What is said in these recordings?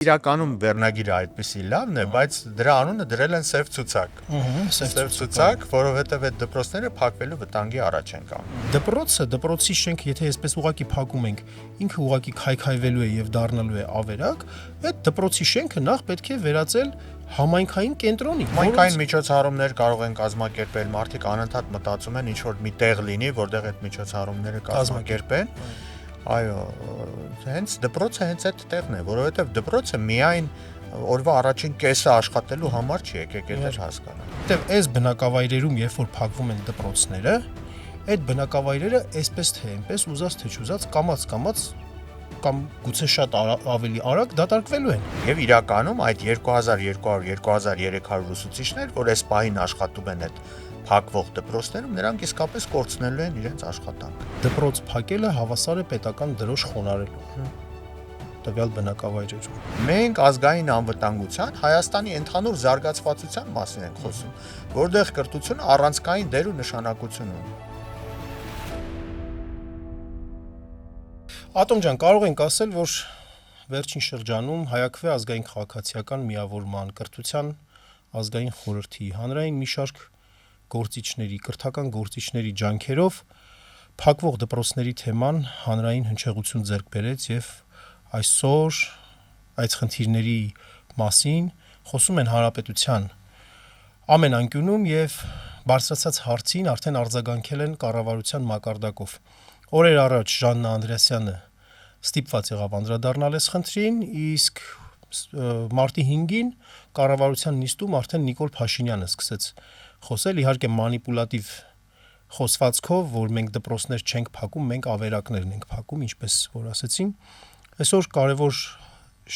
Իրականում վերնագիրը այդպեսի լավն է, բայց դրա անունը դրել են սև ցուցակ։ Սև ցուցակ, որովհետև այդ դպրոցները փակվելու վտանգի առաջ են կանգնում։ Դպրոցի շենքը, եթե այսպես ուղակի փակում ենք, ինքը ուղակի քայքայվելու է եւ դառնալու է ավերակ, այդ դպրոցի շենքը նախ պետք է վերածել համայնքային կենտրոնի։ Համայնքային միջոցառումներ կարող են կազմակերպել, մարդիկ անընդհատ մտածում են ինչ որ մի տեղ լինի, որտեղ այդ միջոցառումները կազմակերպեն։ Այո, հենց դպրոցը հենց այդ տեղն է, որովհետև դպրոցը միայն օրվա առաջին կեսը աշխատելու համար չի, եկեք դա հասկանալ։ Որտեւ այս բնակավայրերում, երբ որ փակվում են դպրոցները, այդ բնակավայրերը այսպես թե այնպես ուզած թե չուզած կամած կամ գուցե շատ ավելի արագ դատարկվելու են։ Եվ իրականում այդ 2200-2300 ուսուցիչներ, որ այս պահին աշխատում են այդ փակվող դպրոցներում, նրանք իսկապես կորցնելու են իրենց աշխատանքը։ Դպրոց փակելը հավասար է պետական դրոշ խոնարհելու տվյալ բնակավայրերում։ Մենք ազգային անվտանգության, Հայաստանի ընդհանուր զարգացվածության մասին ենք խոսում, որտեղ կրթությունը առանցքային դեր ու նշանակություն ունի։ Ատոմ ջան, կարող ենք ասել, որ վերջին շրջանում Հայաքվե ազգային քաղաքացիական միավորման կրթության ազգային խորհրդի հանրային մի շարք գործիչների, կրթական գործիչների ջանքերով փակվող դպրոցների թեման հանրային հնչեղություն ձեռք բերեց եւ այսօր այդ խնդիրների մասին խոսում են հանրապետության ամեն անկյունում եւ բարձրացած հարցին արդեն արձագանքել են կառավարության մակարդակով։ Օրեր առաջ Ժաննա Անդրեասյանը ստիպված եղավ անդրադառնալ այս խնդրին, իսկ մարտի 5-ին կառավարության նիստում արդեն Նիկոլ Փաշինյանը սկսեց խոսել, իհարկե մանիպուլատիվ խոսվածքով, որ մենք դպրոցներ չենք փակում, մենք ավերակներն ենք փակում, ինչպես որ ասեցին։ Այսօր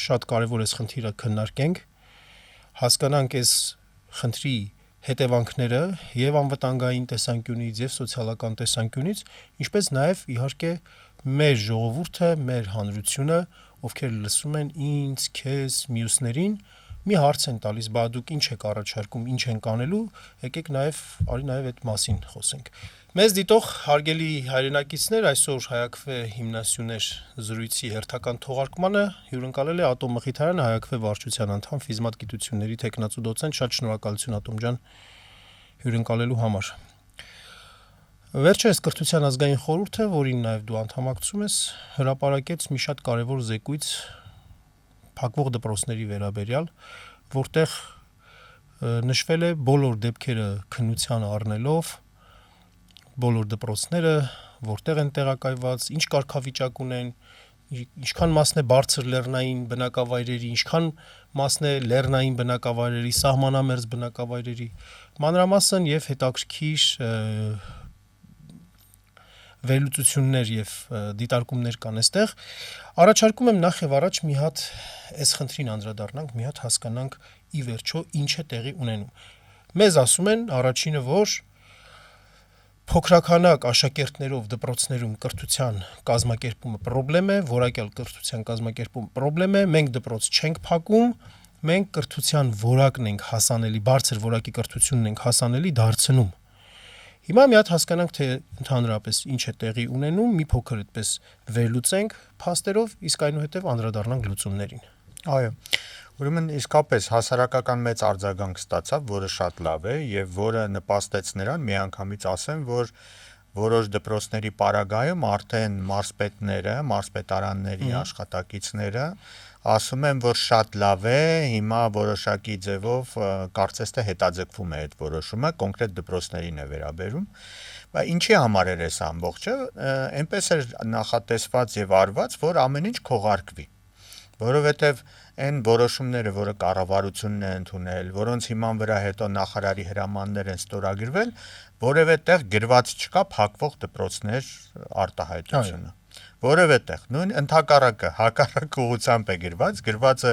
շատ կարևոր է այս խնդիրը քննարկենք, հասկանանք այս խնդրի հետևանքները եւ անվտանգային տեսանկյունից եւ սոցիալական տեսանկյունից, ինչպես նաեւ իհարկե մեր ժողովուրդը, մեր հանրությունը, ովքեր լսում են ինձ, քեզ, մյուսներին, մի հարց են տալիս, բա դուք ինչ եք առաջարկում, ինչ ենք անելու, եկեք արի նաեւ այդ մասին խոսենք։ Մեզ դիտող հարգելի հայրենակիցներ, այսօր Հայաքվե հիմնասյուներ զրույցի հերթական թողարկմանը հյուրընկալել է Ատոմ Մխիթարյանը, Հայաքվե վարչության անդամ, ֆիզմատ գիտությունների թեկնածու դոցենտ, շատ շնորհակալություն Ատոմ ջան հյուրընկալելու համար։ Վերջերս կրթության ազգային խորհուրդը, որին նաև դու անդամակցում ես, հրապարակեց մի շատ կարևոր զեկույց փակվող դպրոցների վերաբերյալ, որտեղ նշվել է բոլոր դեպքերը քննության առնելով, բոլոր դպրոցները, որտեղ են տեղակայված, ինչ կարգավիճակ ունեն, ինչքան մասն է բարձր լեռնային բնակավայրերի, ինչքան մասն է լեռնային բնակավայրերի, սահմանամերձ բնակավայրերի, մանրամասն եւ հետաքրքիր վերլուծություններ եւ դիտարկումներ կան այստեղ։ Առաջարկում եմ նախ եւ առաջ մի հատ այս խնդրին անդրադառնանք, մի հատ հասկանանք ի վերջո ինչ է տեղի ունենում։ Մեզ ասում են առաջինը, որ փոքրականակ աշակերտներով դպրոցներում կրթության կազմակերպումը խնդրեմ է, որակյալ կրթության կազմակերպումը խնդրեմ է, մենք դպրոց չենք փակում, մենք կրթության որակն ենք հասանելի, բարձր որակի կրթությունն ենք հասանելի դարձնում։ Հիմա մի հատ հասկանանք, թե ընդհանրապես ինչ է տեղի ունենում, մի փոքր այդպես վերլուծենք փաստերով, իսկ այնուհետև անդրադառնանք լուծումներին։ Այո։ Ուրեմն իսկապես հասարակական մեծ արձագանք ստացավ, որը շատ լավ է եւ որը նպաստեց նրան, միանգամից ասեմ, որ որոշ դպրոցների պարագայում արդեն մարզպետները, մարզպետարանների աշխատակիցները ասում են, որ շատ լավ է, հիմա որոշակի ձևով կարծես թե հետաձգվում է այդ որոշումը, կոնկրետ դպրոցներին է վերաբերում։ Բայց ինչի համար էր այս ամբողջը, այնպես էր նախատեսված եւ արված, որ ամեն ինչ քողարկվի, որովհետեւ այն որոշումները, որը կառավարությունն է ընդունել, որոնց հիման վրա հետո նախարարի հրամաններ են ստորագրվել, որևէ տեղ գրված չկա փակվող դպրոցներ արտահայտությունը։ Որևէ տեղ, նույն ընդհակառակը, հակառակ ուղղությամբ է գրվածը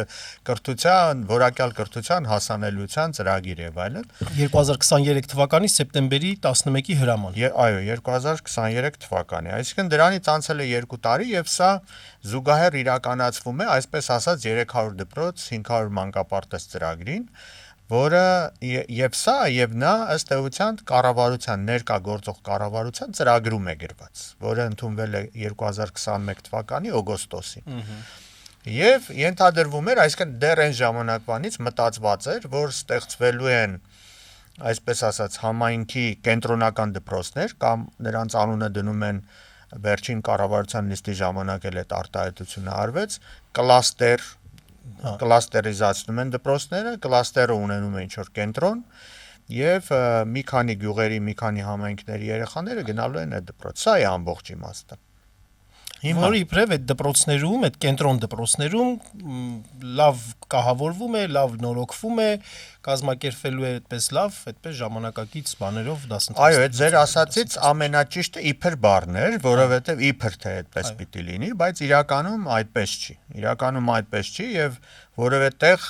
կրթության, որակյալ կրթության հասանելիության ծրագիր եւ այլն։ 2023 թվականի սեպտեմբերի 11-ի հրաման։ Այո, 2023 թվականի, այսինքն դրանից անցել է 2 տարի եւ սա զուգահեռ իրականացվում է, այսպես ասած 300 դպրոց, 500 մանկապարտեզ ծրագրին, որը եւ սա եւ նա ըստ էության կառավարության ներկա գործող կառավարության ծրագրում է գրված, որը ընդունվել է 2021 թվականի օգոստոսին։ Եվ ենթադրվում էր, այսինքն դեռ այն ժամանակվանից մտածված էր, որ ստեղծվելու են այսպես ասած համայնքի կենտրոնական դպրոցներ կամ նրանց անունը դնում են վերջին կառավարության նիստի ժամանակ էլ այդ արտահայտությունը արվեց կլաստերիզացնում են դպրոցները, կլաստերը ունենում են ինչ-որ կենտրոն եւ մի քանի գյուղերի, մի քանի համայնքների երեխաները գնալու են այդ դպրոց։ Սա է ամբողջ իմաստը։ Որ իբրև այդ դպրոցներում, այդ կենտրոն դպրոցներում լավ կահավորվում է, լավ նորոգվում է, կազմակերպվելու է այդպես լավ, այդպես ժամանակակից բաներով դասընթացներ։ Այո, այդ ձեր ասածից ամենաճիշտը իբր բառն էր, որովհետև իբր թե այդպես պիտի լինի, բայց իրականում այդպես չի։ Իրականում այդպես չի եւ որովհետեւ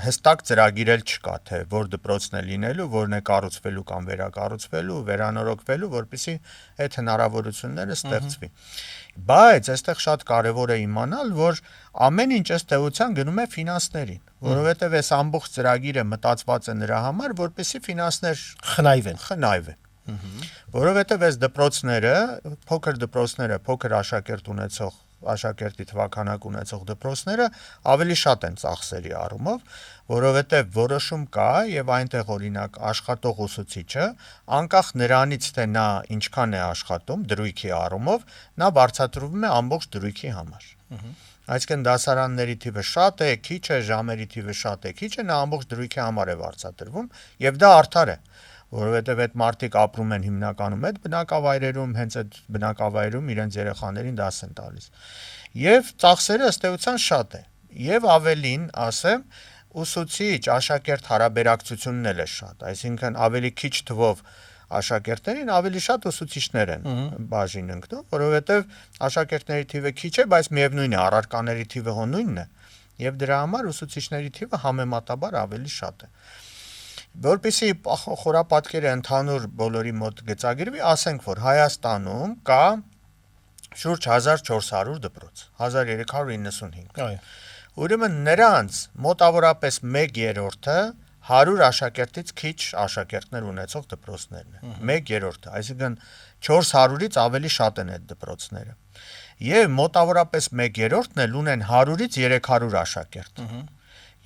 հստակ ծրագիր էլ չկա, թե որ դպրոցն է լինելու, որն է կառուցվելու կամ վերակառուցվելու, վերանորոգվելու, որպեսզի այդ հնարավորությունները ստեղծվի։ Բայց այստեղ շատ կարևոր է իմանալ, որ ամեն ինչ ըստ էության գնում է ֆինանսներին, որովհետև այս ամբողջ ծրագիրը մտածված է նրա համար, որպեսզի ֆինանսներ խնայվեն։ Որովհետև այս դպրոցները, փոքր դպրոցները, փոքր աշակերտի թվաքանակ ունեցող դպրոցները ավելի շատ են ծախսերի առումով, որովհետև որոշում կա եւ այնտեղ օրինակ աշխատող ուսուցիչը անկախ նրանից թե նա ինչքան է աշխատում դրույքի առումով, նա բարձրացվում է ամբողջ դրույքի համար։ Այսինքն դասարանների թիվը շատ է, քիչ է, ժամերի թիվը շատ է, քիչ է, նա ամբողջ դրույքի համար է բարձրացվում եւ դա արդար է, որովհետեւ այդ մարդիկ ապրում են հիմնականում այդ բնակավայրերում, հենց այդ բնակավայրում իրենց երեխաներին դաս են տալիս։ Եվ ծախսերը ըստ էության շատ է։ Եվ ավելին, ասեմ, ուսուցիչ աշակերտ հարաբերակցությունն էլ է շատ, այսինքն ավելի քիչ թվով աշակերտներին ավելի շատ ուսուցիչներ են բաժին ընկնում, որովհետև աշակերտների թիվը քիչ է, բայց միևնույն է, առարկաների թիվը հո նույնն է, եւ դրա համար ուսուցիչների թիվը համեմատաբար ավելի շատ է։ Որպեսզի խորապատկերը ընդհանուր բոլորի մոտ գծագրվի, ասենք, որ Հայաստանում կա շուրջ 1400 դպրոց, 1395։ Այո։ Ուրեմն նրանց մոտավորապես 1/3-ը 100 աշակերտից քիչ աշակերտներ ունեցող դպրոցներն են։ 1/3-ը, այսինքն 400-ից ավելի շատ են այդ դպրոցները։ Եվ մոտավորապես 1/3-ն էլ ունեն 100-ից 300 աշակերտ։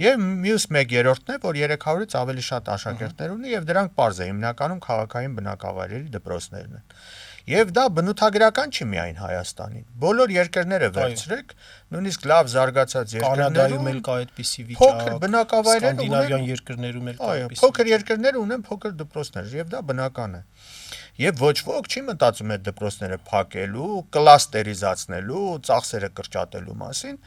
Եվ մյուս 1/3-ն է, որ 300-ից ավելի շատ աշակերտներ ունի եւ դրանք պարզ է հիմնականում քաղաքային բնակավայրերի դպրոցներն են։ Եվ դա բնութագրական չի միայն Հայաստանին։ Բոլոր երկրները վերցրեք, նույնիսկ լավ զարգացած Կանադայում էլ կա այդպիսի վիճակ, փոքր բնակավայրեր Սկանդինավյան երկրներում էլ կա այդպիսի։ փոքր երկրները ունեն փոքր դպրոցներ, եւ դա բնական է։ Եվ ոչ ոք չի մտածում այդ դպրոցները փակելու, կլաստերիզացնելու, ծախսերը կրճատելու մասին,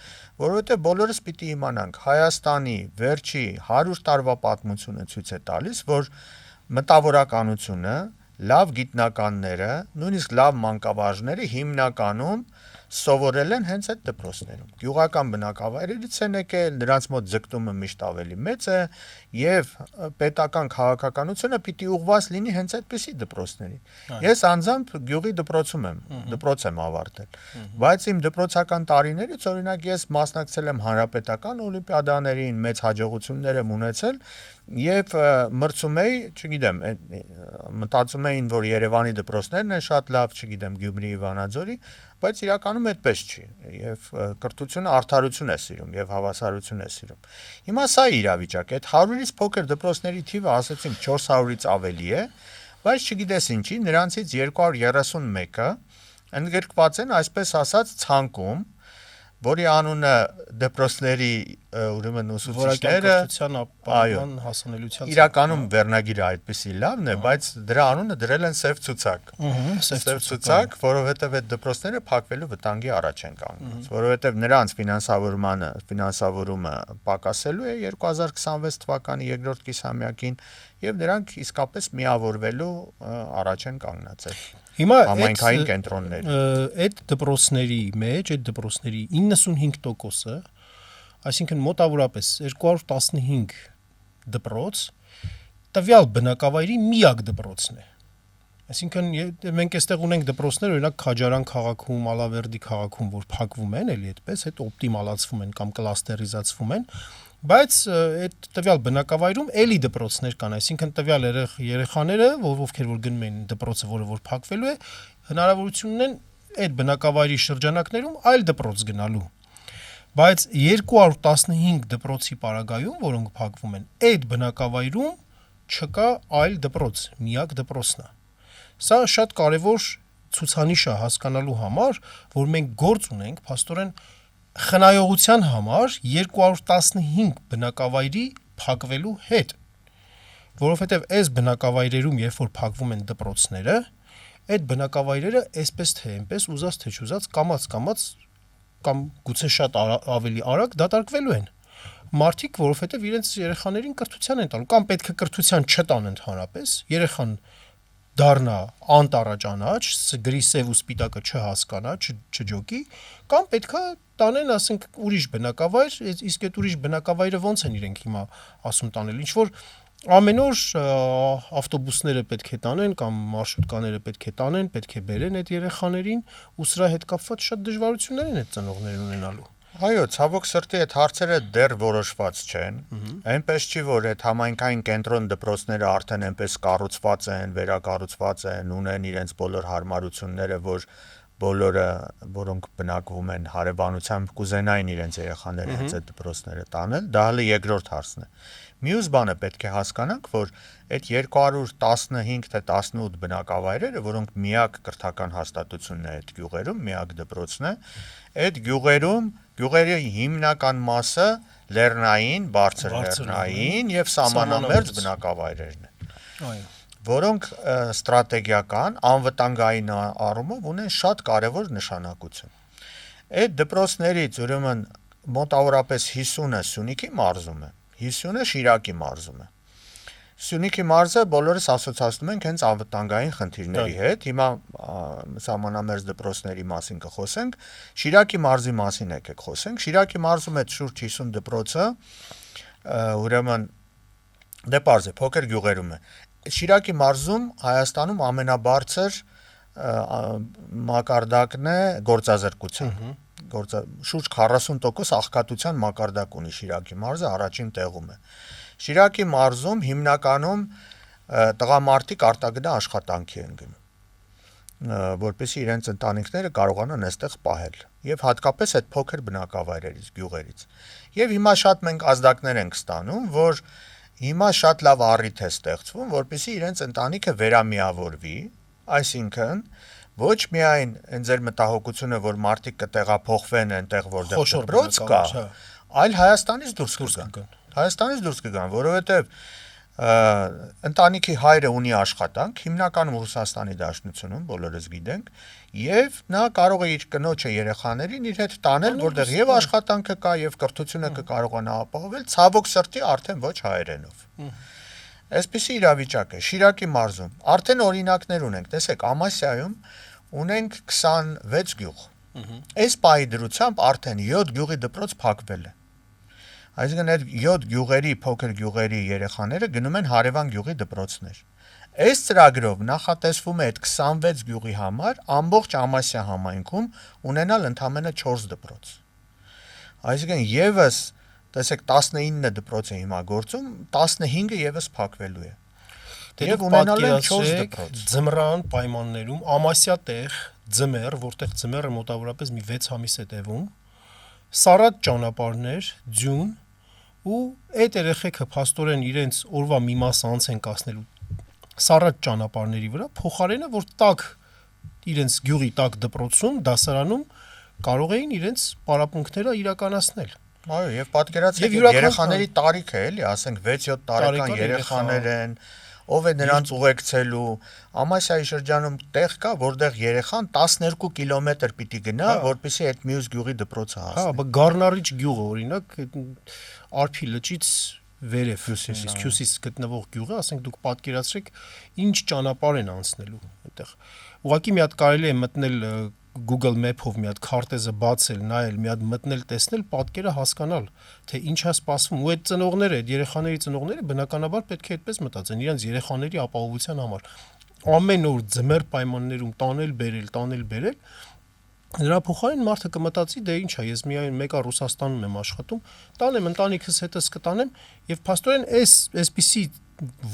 որովհետեւ բոլորս պիտի իմանանք, Հայաստանի վերջի 100 տարվա պատմությունը ցույց է տալիս, որ մտավորականությունը լավ գիտնականները, նույնիսկ լավ մանկավարժները հիմնականում սովորել են հենց այդ դպրոցներում։ Գյուղական բնակավայրերից են եկել, նրանց մոտ ձգտումը միշտ ավելի մեծ է եւ պետական քաղաքականությունը պիտի ուղղված լինի հենց այդպիսի դպրոցներին։ Ես անձամբ գյուղի դպրոց եմ ավարտել։ Բայց իմ դպրոցական տարիներից օրինակ ես մասնակցել եմ հանրապետական օլիմպիադաներին, մեծ հաջողություններ եմ ունեցել եւ մրցում էի, չգիտեմ, մտածում էին, որ Երևանի դպրոցներն են շատ լավ, չգիտեմ, Գյումրիի, Վանաձորի, բայց իրականում այդպես չի եւ կրթությունը արդարություն է սիրում եւ հավասարություն է սիրում։ Հիմա սա է իրավիճակը, այդ 100-ից փոքր դպրոցների թիվը ասացինք 400-ից ավելի է, բայց չգիտես ինչի, նրանցից 231-ը ընդգրկված են այսպես ասած ցանկում, որի անունը դպրոցների ուրեմն ուսուցիչները ապահովման հասանելիության իրականում վերնագիրը այդպեսի լավն է, բայց դրա անունը դրել են սև ցուցակ։ Սև ցուցակ, որովհետև այդ դպրոցները փակվելու վտանգի առաջ են կանգնած, որովհետև նրանց ֆինանսավորումը պակասելու է 2026 թվականի երկրորդ կիսամյակին եւ նրանք իսկապես միավորվելու առաջ են կանգնած այդ Հիմա համայնքային կենտրոնների։ Այդ դպրոցների մեջ, այդ դպրոցների 95%-ը, այսինքն մոտավորապես 215 դպրոց տվյալ բնակավայրի միակ դպրոցն է։ Այսինքն մենք այստեղ ունենք դպրոցներ, օրինակ Քաջարան քաղաքում, Ալավերդի քաղաքում, որ փակվում են, էլի այդպես, հետո օպտիմալացվում են կամ կլաստերիզացվում են, բայց այդ տվյալ բնակավայրում էլի դպրոցներ կան, այսինքն տվյալ երեխաները, ովքեր որ գնում են դպրոցը, որը որ փակվելու է, հնարավորություն ունեն այդ բնակավայրի շրջանակներում այլ դպրոց գնալու։ Բայց 215 դպրոցի պարագայում, որոնք փակվում են, այդ բնակավայրում չկա այլ դպրոց, միակ դպրոցն է։ Սա շատ կարևոր ցուցանիշ է հասկանալու համար, որ մենք գործ ունենք փաստորեն խնայողության համար 215 բնակավայրի փակվելու հետ, որովհետև այս բնակավայրերում, երբ որ փակվում են դպրոցները, այդ բնակավայրերը այսպես թե այնպես ուզած թե չուզած կամած կամ գուցե շատ ավելի արագ դատարկվելու են։ Մարդիկ, որովհետև իրենց երեխաներին կրթության են տալու, կամ պետք է կրթության չտան ընդհանրապես, երեխան դառնա անտառաճանաչ, գրի սև ու սպիտակը չհասկանա, չջոկի, կամ պետքա տանեն, ասենք, ուրիշ բնակավայր, իսկ այդ ուրիշ բնակավայրը ոնց են իրենք հիմա ասում տանել, ինչ որ ամեն օր ավտոբուսները պետք է տանեն կամ մարշրուտկաները պետք է տանեն, պետք է բերեն այդ երեխաներին, ու սրա հետ կապված շատ դժվարություններ են այդ ծնողներն ունենալու։ Այո, ցավոք սրտի այդ հարցերը դեռ որոշված չեն։ Այնպես չի, որ այդ համայնքային կենտրոն դպրոցները արդեն այնպես կառուցված են, վերակառուցված են, ունեն իրենց բոլոր հարմարությունները, որ բոլորը, որոնք բնակվում են հարևանությամբ, կուզենային իրենց երեխաները հենց այդ դպրոցները տանել, դա հələ երկրորդ հարցն է։ Մյուս բանը պետք է հասկանանք, որ այդ 215 թե 18 բնակավայրերը, որոնք միակ կրթական հաստատությունն է այդ գյուղերում, միակ դպրոցն է, այդ գյուղերի հիմնական մասը լեռնային, բարձր լեռնային եւ սահմանամերձ բնակավայրերն են։ Այո։ Որոնք ստրատեգիական, անվտանգային առումով ունեն շատ կարևոր նշանակություն։ Այդ դպրոցներից ուրեմն մոտավորապես 50-ը Սյունիքի մարզում է, 50-ը Շիրակի մարզում է։ Սյունիքի մարզը բոլորս ասոցացնում ենք հենց անվտանգային խնդիրների հետ։ Հիմա սահմանամերձ դպրոցների մասին կխոսենք, Շիրակի մարզի մասին եկեք խոսենք։ Շիրակի մարզում այդ շուրջ 50 դպրոցը ուրեմն դե պարզ է, փոքր գյուղերում է։ Շիրակի մարզում Հայաստանում ամենաբարձր մակարդակն է գործազրկության։ Շուրջ 40% աղքատության մակարդակ ունի Շիրակի մարզը, առաջին տեղում է։ Շիրակի մարզում հիմնականում տղամարդիկ արտագնա աշխատանքի են գնում, որպեսզի իրենց ընտանիքները կարողանան այստեղ պահել, եւ հատկապես այդ փոքր բնակավայրերից, գյուղերից։ Եվ հիմա շատ մենք ազդակներ ենք ստանում, որ հիմա շատ լավ առիթ է ստեղծվում, որպեսզի իրենց ընտանիքը վերամիավորվի, այսինքն ոչ միայն այն ձեր մտահոգությունը, որ մարդիկ կտեղափոխվեն այնտեղ, որտեղ դպրոց կա, այլ Հայաստանից դուրս կգան։ Հայաստանից դուրս կգան, որովհետև ընտանիքի հայրը ունի աշխատանք, հիմնականում Ռուսաստանի Դաշնությունում, բոլորս գիտենք, եւ նա կարող է իր կնոջը երեխաներին իր հետ տանել, որտեղ եւ աշխատանքը կա, եւ կրթությունը կկարողանա ապահովել, ցավոք սրտի արդեն ոչ հայերենով։ Այսպիսի իրավիճակ է Շիրակի մարզում։ Արդեն օրինակներ ունենք, տեսեք, Ամասիայում ունենք 26 գյուղ։ Այս պահի դրությամբ արդեն 7 գյուղի դպրոց փակվել է։ Այսինքն այդ 7 գյուղերի, փոքր գյուղերի երեխաները գնում են հարևան գյուղի դպրոցներ։ Այս ծրագրով նախատեսվում է այդ 26 գյուղի համար ամբողջ Ամասիա համայնքում ունենալ ընդամենը 4 դպրոց։ Այսինքն եւս, տեսեք, 19 դպրոց է հիմա գործում, 15-ը եւս փակվելու է։ Եվ ունենալ են 4 դպրոց։ Ձմռան պայմաններում Ամասիա տեղ, ձմեռ, որտեղ ձմեռը մոտավորապես մի 6 ամիս է տևում, սառած ճանապարհներ, ձյուն, ու այդ երեխեքը փաստորեն իրենց օրվա մի մասը անց են կասնելու սառած ճանապարհների վրա, փոխարենը որ տակ իրենց գյուղի տակ դպրոցում, դասարանում կարող էին իրենց պարապմունքները իրականացնել։ Այո, եւ պատկերացրեք երեխաների տարիքը էլի, ասենք 6-7 տարեկան երեխաներ են, ով է նրանց ուղեկցելու։ Ամասիայի շրջանում տեղ կա, որտեղ երեխան 12 կիլոմետր պիտի գնա, որպեսզի այդ մյուս գյուղի դպրոցը հասնի։ Հա, Գառնարիչ գյուղը օրինակ Արփի լճից վերև հյուսիս գտնվող գյուղը, ասենք դուք պատկերացրեք ինչ ճանապարհ են անցնելու այդտեղ։ Ուղղակի մի հատ կարելի է մտնել Google Map-ով մի հատ քարտեզը բացել, նայել, մի հատ մտնել, տեսնել, պատկերը հասկանալ, թե ինչ է սպասվում։ Ու այդ ծնողները, այդ երեխաների ծնողները բնականաբար պետք է այդպես մտածեն իրենց երեխաների ապահովության համար։ Ամեն օր ձմեռ պայմաններում տանել, բերել, դրա փոխարեն մարդը կմտածի, դե ինչ է, ես միայն մեկը Ռուսաստանում եմ աշխատում, տանեմ ընտանիքս հետս կտանեմ եւ փաստորեն այսպիսի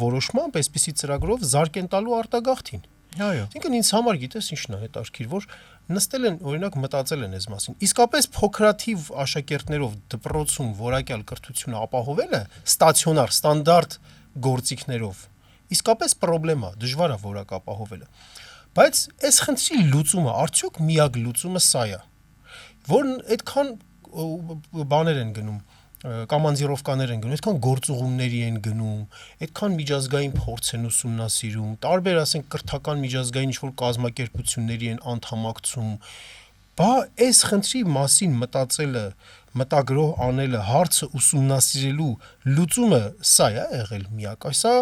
որոշմամբ, այսպիսի ծրագրով զարգ են տալու արտագաղթին։ Այո։ Այսինքն ինձ համար գիտես ինչն է հետաքրքիր, որ նստել են, օրինակ մտածել են այս մասին։ Իսկապես փոքրաթիվ աշակերտներով դպրոցում որակյալ կրթությունը ապահովելը ստացիոնար, ստանդարտ գործիքներով իսկապես խնդրեմ է, դժվար է որակ ապահովելը։ Բայց այս խնդրի լուծումը, արդյոք միակ լուծումը սա է, որն այդքան բաներ են գնում, կոմանդիրովկաներ են գնում, այդքան գործուղումների են գնում, այդքան միջազգային փորձ են ուսումնասիրում, տարբեր ասենք կրթական միջազգային ինչ-որ կազմակերպությունների են անդամակցում, բա այս խնդրի մասին մտածելը, մտագրող անելը, հարցը ուսումնասիրելու լուծումը սա է եղել միակ, այսա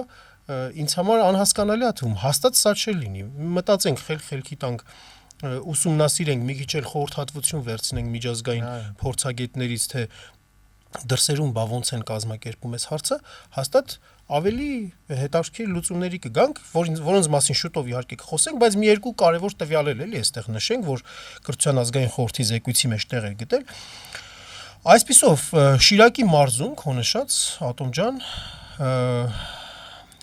ինձ համար անհասկանալի է թվում, հաստատ սա չէ լինի, մտածենք խելքի տանք ուսումնասիրենք, մի քիչ էլ խորհրդատվություն վերցնենք միջազգային փորձագետներից, թե դրսերում բա ոնց են կազմակերպում այս հարցը, հաստատ ավելի հետաքրքիր լուծումների կգանք, որոնց մասին շուտով իհարկե կխոսենք, բայց մի երկու կարևոր տվյալ էլի այստեղ նշենք, որ կրթության ազգային խորհրդի զեկույցի մեջ տեղ է գտել։ Այսպիսով Շիրակի մարզում քո նշած Ատոմ ջան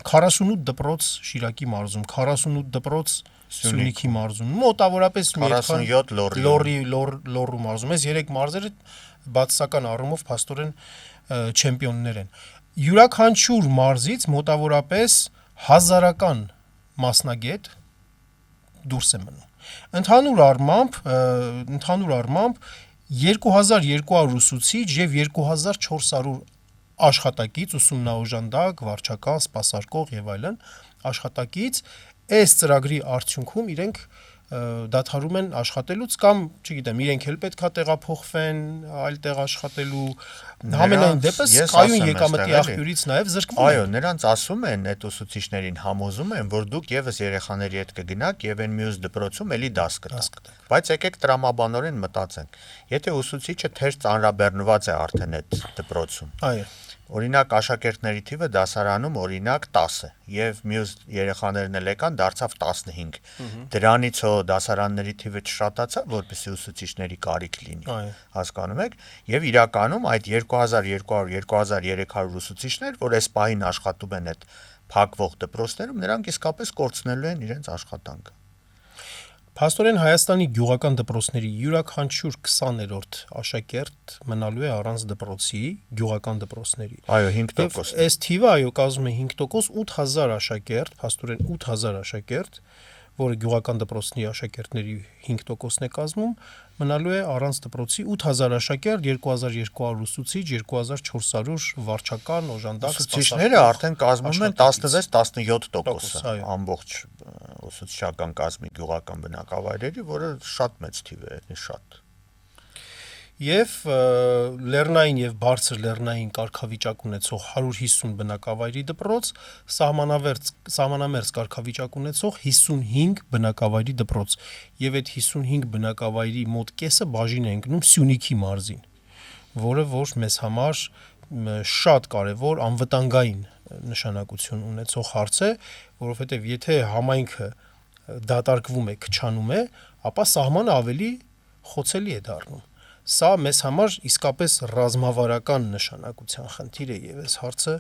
48 դպրոց Շիրակի մարզում, 48 դպրոց Սյունիքի մարզում, մոտավորապես 47 լոռու մարզում, այս 3 մարզերը բացասական առումով փաստորեն չեմպիոններ են։ Յուրաքանչյուր մարզից մոտավորապես 1000-ական մասնագետ դուրս է մնում։ Ընդհանուր առմամբ 2200 ուսուցիչ եւ 2400 աշխատակից, ուսումնաօժանդակ, վարչական, սպասարկող եւ այլն աշխատակից այս ծրագրի արդյունքում իրենք դադարում են աշխատելուց կամ, չգիտեմ, իրենք էլ պետքա տեղափոխվեն այլ տեղ աշխատելու, համենայն դեպս կայուն եկամտի աղբյուրից նաև զրկվում են։ Այո, նրանց ասում են, այդ ուսուցիչներին համոզում են, որ դուք եւս երեխաների հետ կգնաք եւ այն մյուս դպրոցում էլի դաս կտաք։ Բայց եկեք տրամաբանորեն մտածենք։ Եթե ուսուցիչը թեր ծանրաբեռնված է արդեն այդ դպրոցում։ Այո։ Օրինակ աշակերտների թիվը դասարանում օրինակ 10 է եւ մյուս երեխաներն էլ եկան դարձավ 15։ Դրանից հո դասարանների թիվը չշատացավ, որպեսզի ուսուցիչների կարիք լինի։ Հասկանում եք։ Եվ իրականում այդ 2200-2300 ուսուցիչներ, որ այս պահին աշխատում են այդ փակվող դպրոցներում, նրանք իսկապես կորցնելու են իրենց աշխատանքը։ Փաստորեն Հայաստանի գյուղական դպրոցների յուրաքանչյուր 20-րդ աշակերտ մնալու է առանց դպրոցի գյուղական դպրոցների։ Այո, 5%։ Այս թիվը այո կազմում է 5%, 8000 աշակերտ, փաստորեն 8000 աշակերտ, որը գյուղական դպրոցների աշակերտների 5%-ն է կազմում, մնալու է առանց դպրոցի 8000 աշակերտ, 2200 ուսուցիչ, 2400 վարչական, օժանդակ, ուսուցիչները արդեն կազմում են 16-17% ամբողջ ուսուցչական կազմի գյուղական բնակավայրերի, որը շատ մեծ թիվ է, շատ։ Եվ լեռնային եւ բարձր լեռնային կարգավիճակ ունեցող 150 բնակավայրի դպրոց, սահմանամերձ կարգավիճակ ունեցող 55 բնակավայրի դպրոց, եւ այդ 55 բնակավայրի մոտ կեսը բաժին է ընկնում Սյունիքի մարզին, որը որ մեզ համար շատ կարեւոր անվտանգային նշանակություն ունեցող հարց է, որովհետեւ եթե համայնքը դատարկվում է, քչանում է, ապա սահմանը ավելի խոցելի է դառնում։ Սա մեզ համար իսկապես ռազմավարական նշանակության խնդիր է եւ այս հարցը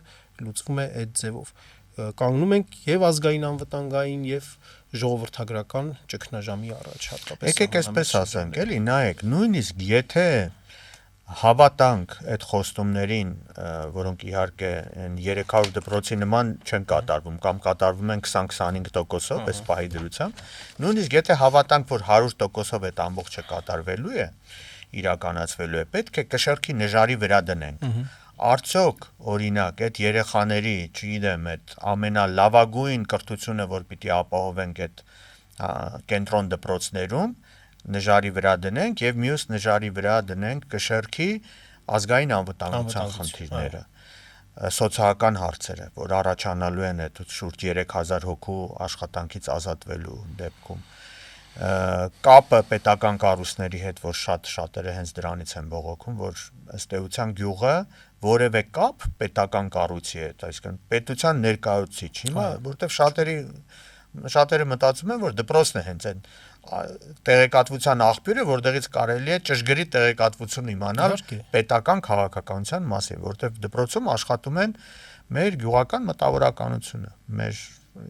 լուծվում է այդ ձևով։ Կանգնում ենք եւ ազգային անվտանգային եւ ժողովրդագրական ճգնաժամի առաջ հատկապես։ Եկեք այսպես ասենք, էլի նայեք, նույնիսկ եթե հավատանք այդ խոստումներին, որոնք իհարկե այն 300 դպրոցի նման չեն կատարվում կամ կատարվում են 20-25%-ով այս պահի դրությամբ, նույնիսկ եթե հավատանք, որ 100%-ով այդ ամբողջը կատարվելու է, իրականացվելու է, պետք է կշեռքի նժարի վրա դնենք։ Արդյոք օրինակ այդ երեխաների, չգիտեմ, այդ ամենալավագույն կրթությունը, որ պիտի ապահովենք այդ կենտրոն դպրոցներում, նժարի վրա դնենք եւ մյուս նժարի վրա դնենք կշեռքի ազգային անվտանգության խնդիրները, սոցիալական հարցերը, որ առաջանալու են այդ շուրջ 3000 հոգու աշխատանքից ազատվելու դեպքում, կապը պետական կառույցների հետ, որ շատերը հենց դրանից են բողոքում, որ ըստ էության գյուղը որևէ կապ պետական կառույցի հետ, այսինքն պետության ներկայացուցիչ, հիմա որտեվ շատերը մտածում են, որ դպրոցն է հենց այն տեղեկատվության աղբյուրը, որտեղից կարելի է ճշգրիտ տեղեկատվություն իմանալ պետական քաղաքականության մասին, որտեղ դպրոցում աշխատում են մեր գյուղական մտավորականությունը, մեր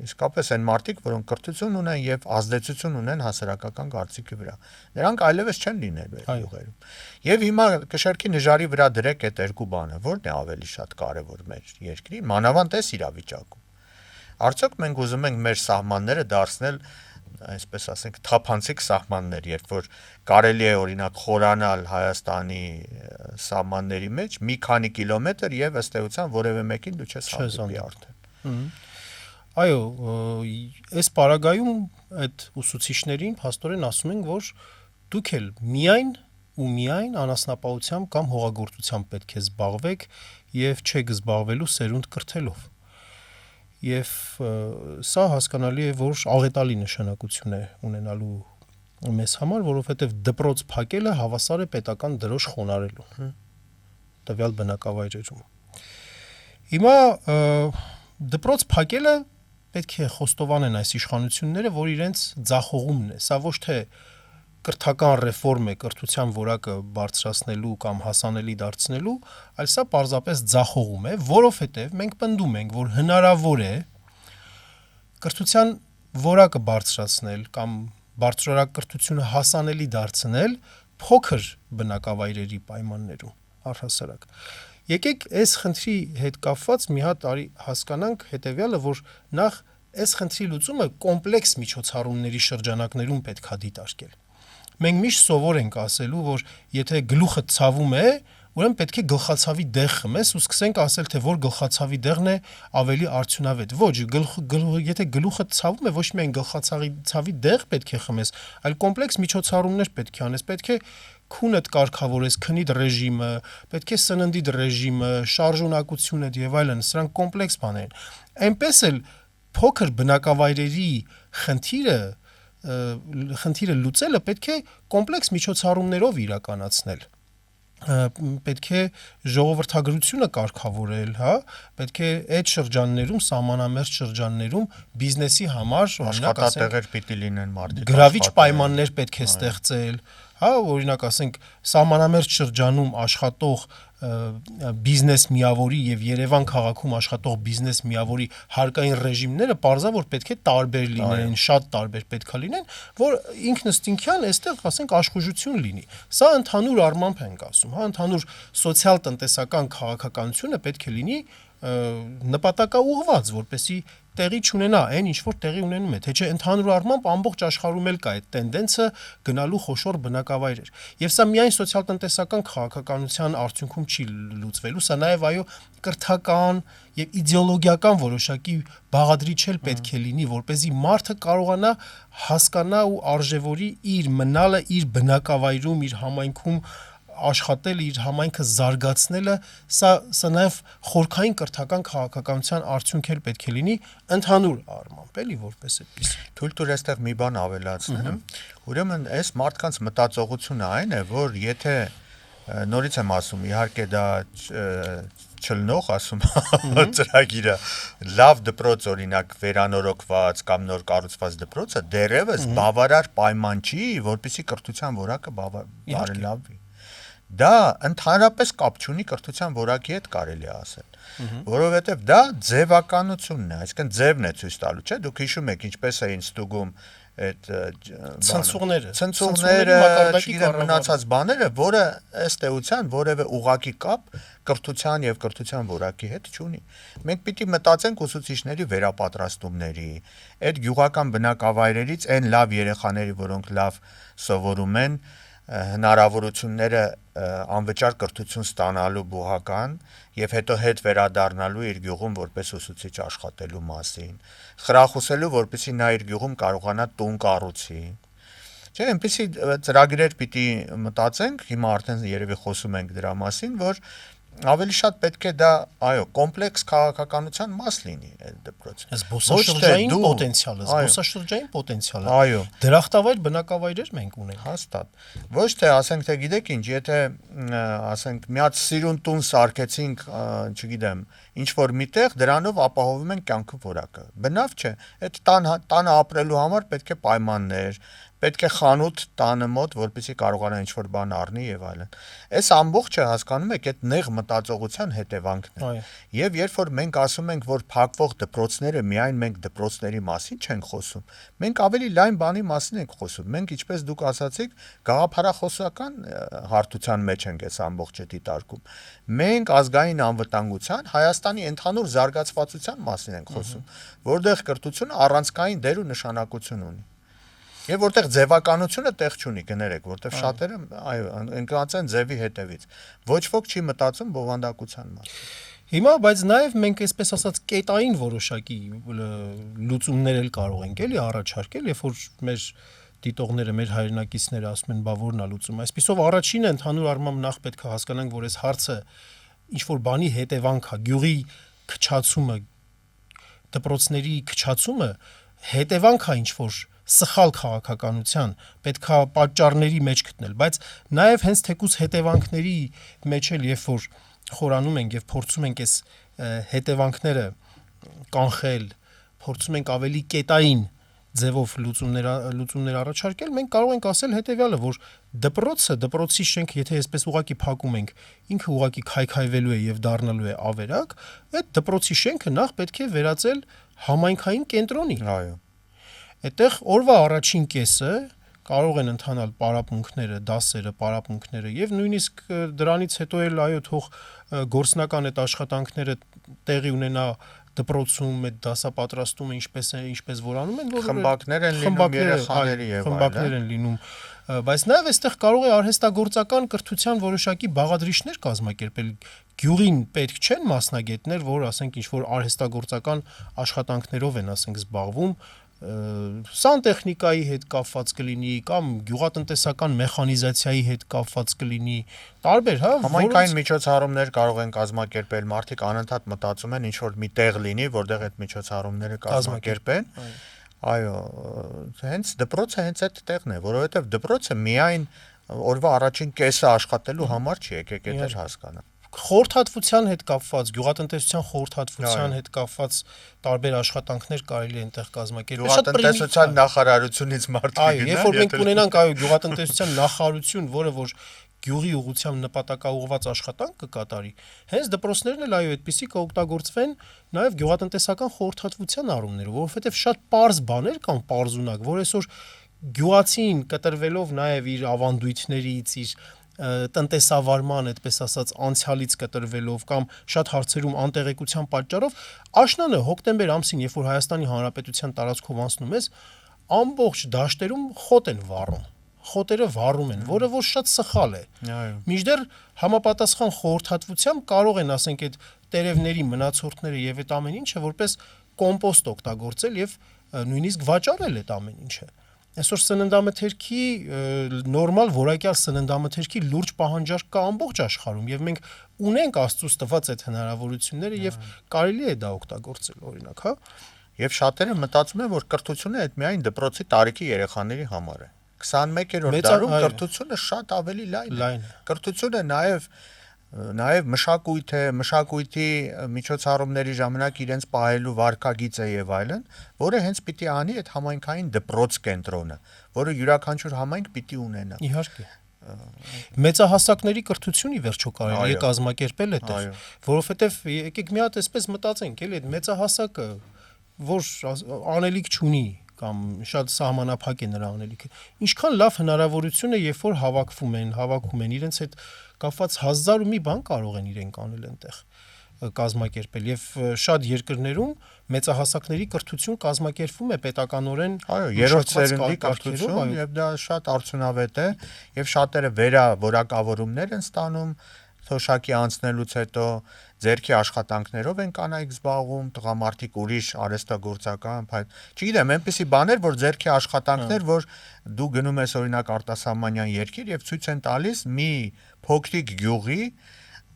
իսկապես այն մարդիկ, որոնք կրթություն ունեն եւ ազդեցություն ունեն հասարակական կարծիքի վրա։ Նրանք այլևս չեն լինելու այդ յուղերում։ Եվ հիմա կշերքի նժարի վրա դրեք այդ երկու բանը, որն է ավելի շատ կարեւոր մեր երկրի, մանավանդ այս իրավիճակում։ Արդյոք մենք ուզում ենք մեր սահմանները դարձնել այսպես ասենք թափանցիկ սահմաններ, երբ որ կարելի է օրինակ խորանալ Հայաստանի սահմանների մեջ մի քանի կիլոմետր եւ ըստ էության որևէ մեկին դու չես հանդիպի արդեն։ Այո, այս պարագայում այդ ուսուցիչներին փաստորեն ասում են, որ դուք էլ միայն անասնապահությամբ կամ հողագործությամբ պետք է զբաղվեք եւ չեք զբաղվելու սերունդ կրթելով։ Եվ սա հասկանալի է, որ աղետալի նշանակություն է ունենալու մեզ համար, որովհետև դպրոց փակելը հավասար է պետական դրոշ խոնարհելու տվյալ բնակավայրերում։ Հիմա դպրոց փակելը պետք է խոստովանեն այս իշխանությունները, որ իրենց ձախողումն է։ Սա ոչ թե կրթական ռեֆորմ է կրթության որակը բարձրացնելու կամ հասանելի դարձնելու, այլ սա պարզապես ձախողում է, որովհետև մենք պնդում ենք, որ հնարավոր է կրթության որակը բարձրացնել կամ բարձրորակ կրթությունը հասանելի դարձնել փոքր բնակավայրերի պայմաններում առհասարակ։ Եկեք այս խնդրի հետ կապված մի հատ հասկանանք հետևյալը, որ նախ այս խնդրի լուծումը կոմպլեքս միջոցառումների շրջանակներում պետք է դիտարկել։ Մենք միշտ սովոր ենք ասելու, որ եթե գլուխը ցավում է, ուրեմն պետք է գլխացավի դեղ խմես ու սկսենք ասել, թե որ գլխացավի դեղն է ավելի արդյունավետ։ Ոչ, եթե գլուխը ցավում է, ոչ միայն գլխացավի դեղ պետք է խմես, այլ կոմպլեքս միջոցառումներ պետք է անես, պետք է քունդ կարգավորես, քնիդ ռեժիմը, պետք է սննդիդ ռեժիմը, շարժունակությունդ եւ այլն, սրանք կոմպլեքս բաներ են։ Այնպես էլ փոքր բնակավայրերի խնդիրը լուծելը պետք է կոմպլեքս միջոցառումներով իրականացնել։ Պետք է ժողովրդագրությունը կարգավորել, պետք է այդ շրջաններում, սահմանամերձ շրջաններում բիզնեսի համար աշխատատեղեր պիտի լինեն մարդիկ։ Գրավիչ պայմաններ պետք է ստեղծել, օրինակ ասենք սահմանամերձ շրջանում աշխատող բիզնես միավորի եւ Երևան քաղաքում աշխատող բիզնես միավորի հարկային ռեժիմները պարզավոր պետք է տարբեր լինեն, շատ տարբեր պետք է լինեն, որ ինքնըստինքյան այստեղ ասենք աշխուժություն լինի։ Սա ընդհանուր առմամբ ենք ասում, ընդհանուր սոցիալ-տնտեսական քաղաքականությունը պետք է լինի նպատակաուղղված, որպեսզի տեղի չունենա այն ինչ որ տեղի ունենում է, թե չէ ընդհանուր առմամբ ամբողջ աշխարհում էլ կա այդ տենդենսը գնալու խոշոր բնակավայրեր։ Եվ սա միայն սոցիալ-տնտեսական քաղաքականության արդյունքում չի լուծվելու, սա նաև այո կրթական եւ իդեոլոգիական որոշակի բաղադրիչ էլ պետք է լինի, որպեսզի մարդը կարողանա հասկանա ու արժևորի իր մնալը իր բնակավայրում, իր համայնքում աշխատել, իր համայնքը զարգացնելը, սա նաև խորքային կրթական քաղաքականության արդյունք էլ պետք է լինի ընդհանուր առմամբ, էլի որպես այդպես։ Թույլ տուր այստեղ մի բան ավելացնեմ։ Ուրեմն այս մարդկանց մտածողությունը այն է, որ եթե նորից եմ ասում, իհարկե դա չլնող ասում ծրագիրը լավ դպրոց օրինակ վերանորոգված կամ նոր կառուցված դպրոցը դեռևս բավարար պայման չի, որպեսզի կրթության որակը բարելավվի։ Դա ընդհանրապես կապ չունի կրթության որակի հետ կարելի է ասել, որովհետև դա ձևականությունն է, այսինքն ձևն է ցույց տալու, չէ՞, դուք հիշում եք ինչպես էին ստուգում այդ ցնցողները, չգիտեմ մնացած բաները, որը ըստ էության որևէ ուղղակի կապ կրթության եւ կրթության որակի հետ չունի։ Մենք պիտի մտածենք ուսուցիչների վերապատրաստումների, այդ գյուղական բնակավայրերից այն լավ երեխաների, որոնք լավ սովորում են, հնարավորությունները անվճար կրթություն ստանալու բուհական եւ հետո հետ վերադառնալու իր գյուղում որպես ուսուցիչ աշխատելու մասին, խրախուսելու, որպեսզի նա իր գյուղում կարողանա տուն կառուցի։ Չէ, այնպեսի ծրագրեր պիտի մտածենք, հիմա արդեն երևի խոսում ենք դրա մասին, որ ավելի շատ պետք է դա, այո, կոմպլեքս քաղաքականության մաս լինի այդ դպրոցը։ Զբոսաշրջային պոտենցիալը։ Այո։ Դրախտավայր բնակավայրեր մենք ունենք։ Հաստատ։ Ոչ թե ասենք թե գիտեք ինչ, եթե ասենք մի հատ սիրուն տուն սարքեցինք, չգիտեմ, ինչ որ միտեղ դրանով ապահովում են կյանքի որակը։ Բնավ չէ։ Այդ տանը ապրելու համար պետք է պայմաններ, պետք է խանութ տանը մոտ, որպեսզի կարողանա ինչ-որ բան առնի եւ այլն։ Այս ամբողջը հասկանում եք, այդ նեղ մտածողության հետևանքն է։ Այո։ Եվ երբ որ մենք ասում ենք, որ փակվող դպրոցները միայն մենք դպրոցների մասին չենք խոսում, մենք ավելի լայն բանի մասին ենք խոսում։ Մենք, ինչպես դուք ասացիք, գաղափարախոսական հարթության մեջ ենք այս ամբողջը դիտարկում։ Մենք ազգային անվտանգության, Հայաստանի ընդհանուր զարգացվածության մասին ենք խոսում, որտեղ կրթությունը առանցքային դեր ու նշանակություն ունի։ Եվ որտեղ ձևականությունը տեղ չունի, կներեք, որտեղ շատերը, այո, ընկած են ձևի հետևից։ Ոչ ոք չի մտածում բովանդակության մասին։ Հիմա, բայց նաև մենք այսպես ասած կետային որոշակի լուծումներ էլ կարող ենք էլի առաջարկել, երբ որ մեր դիտողները, մեր հայրենակիցները ասում են, բա որն է լուծումը։ Այսպիսով առաջինը ընդհանուր առմամբ նախ պետք է հասկանանք, որ այս հարցը ինչ որ բանի հետևանք է, գյուղի քչացումը, դպրոցների քչացումը հետևանք է ինչ որ սխալ քաղաքականության, պետքա պատճառների մեջ գտնել, բայց նաև հենց թեկուզ հետևանքների մեջ էլ երբ որ խորանում ենք եւ փորձում ենք այս հետևանքները կանխել, փորձում ենք ավելի կետային ձևով լուծումներ առաջարկել, մենք կարող ենք ասել հետեւյալը, որ դպրոցի շենքը, եթե այսպես ուղակի փակում ենք, ինքը ուղակի քայքայվելու է եւ դառնալու է ավերակ, այդ դպրոցի շենքը նախ պետք է վերածել համայնքային կենտրոնի։ Այո։ Այդտեղ օրվա առաջին կեսը կարող են ընթանալ պարապմունքները, դասերը, պարապմունքները եւ նույնիսկ դրանից հետո էլ այո թող գործնական այդ աշխատանքները տեղի ունենա դպրոցում, այդ դասապատրաստումը ինչպես որանում են, որ խմբակներ են լինում երեխաների եւ այլն։ խմբակներ են լինում, բայց նաեւ այստեղ կարող է արհեստագործական կրթության որոշակի բաղադրիչներ կազմակերպել։ Գյուղին պետք չեն մասնագետներ, որ ասենք ինչ որ արհեստագործական աշխատանքներով են ասենք զբաղվում, սանտեխնիկայի հետ կապված կլինի կամ գյուղատնտեսական մեխանիզացիայի հետ կապված կլինի, տարբեր, հա, համայնքային միջոցառումներ կարող են կազմակերպել, մարդիկ անընդհատ մտածում են ինչ որ մի տեղ լինի, որտեղ այդ միջոցառումները կազմակերպեն։ Այո, հենց դպրոցը հենց այդ տեղն է, որովհետև դպրոցը միայն օրվա առաջին կեսը աշխատելու համար չի, եկեք այդ հասկանալ։ Խորհրդատվության հետ կապված, գյուղատնտեսության խորհրդատվության հետ կապված տարբեր աշխատանքներ կարելի է այնտեղ կազմակերպել։ Գյուղատնտեսության նախարարությունից մարդիկ գնան։ Այո, երբ որ մենք ունենանք այո գյուղատնտեսության նախարարություն, որը որ գյուղի ուղղությամբ նպատակաուղղված աշխատանք կկատարի, հենց դպրոցներն էլ այո այդպեսի կօգտագործվեն նաև գյուղատնտեսական խորհրդատվության առումներով, որովհետև շատ པարզ բաներ կան, པարզունակ, որ այսօր գյուղացին կտրվելով նաև իր ավանդույթներից, իր տնտեսավարման, այդպես ասած, անցյալից կտրվելով կամ շատ հարցերում անտեղեկության պատճառով աշնանը հոկտեմբեր ամսին, երբ որ Հայաստանի Հանրապետության տարածքով անցնում ես, ամբողջ դաշտերում խոտ են վառում։ Խոտերը վառում են, որը որ շատ սխալ է։ Այո։ Մինչդեռ համապատասխան խորհրդատվությամբ կարող են, ասենք, այդ տերևների մնացորդները եւ այդ ամեն ինչը որպես կոմպոստ օգտագործել եւ նույնիսկ վաճառել այդ ամեն ինչը։ Այսօր սննդամթերքի նորմալ որակյալ սննդամթերքի լուրջ պահանջարկ կա ամբողջ աշխարհում եւ մենք ունենք Աստծուց տված այդ հնարավորությունները եւ կարելի է դա օգտագործել, օրինակ, հա։ Եվ շատերը մտածում են, որ կրթությունը այդ միայն դպրոցի տարիքի երեխաների համար է։ 21-րդ դարում կրթությունը շատ ավելի լայն է։ Կրթությունը նաև մշակույթ է, մշակույթի միջոցառումների ժամանակ իրենց պահելու վարքագիծ է եւ այլն, որը հենց պիտի անի այդ համայնքային դպրոց կենտրոնը, որը յուրաքանչյուր համայնք պիտի ունենա։ Իհարկե։ Մեծահասակների կրթությունի վերջո կարելի է կազմակերպել այդտեղ, որովհետեւ եկեք մի հատ այսպես մտածենք, էլի այդ մեծահասակը, որ անելիք չունի կամ շատ սահմանափակ է նրա անելիքը։ Ինչքան լավ հնարավորություն է, երբ որ հավաքում են իրենց հետ կապված հազար ու մի բան կարող են իրենք անել այնտեղ կազմակերպել եւ շատ երկրներում մեծահասակների կրթություն կազմակերպվում է պետականորեն այո երրորդ սերնդի կրթություն եւ դա շատ արդյունավետ է եւ շատերը որակավորումներ են ստանում թոշակի անցնելուց հետո ձերքի աշխատանքներով են կանայք զբաղվում, տղամարդիկ ուրիշ արհեստագործական, չգիտեմ, այնպիսի բաներ, որ ձերքի աշխատանքներ, որ դու գնում ես օրինակ արտասահմանյան երկիր եւ ցույց են տալիս մի փոքրիկ գյուղի,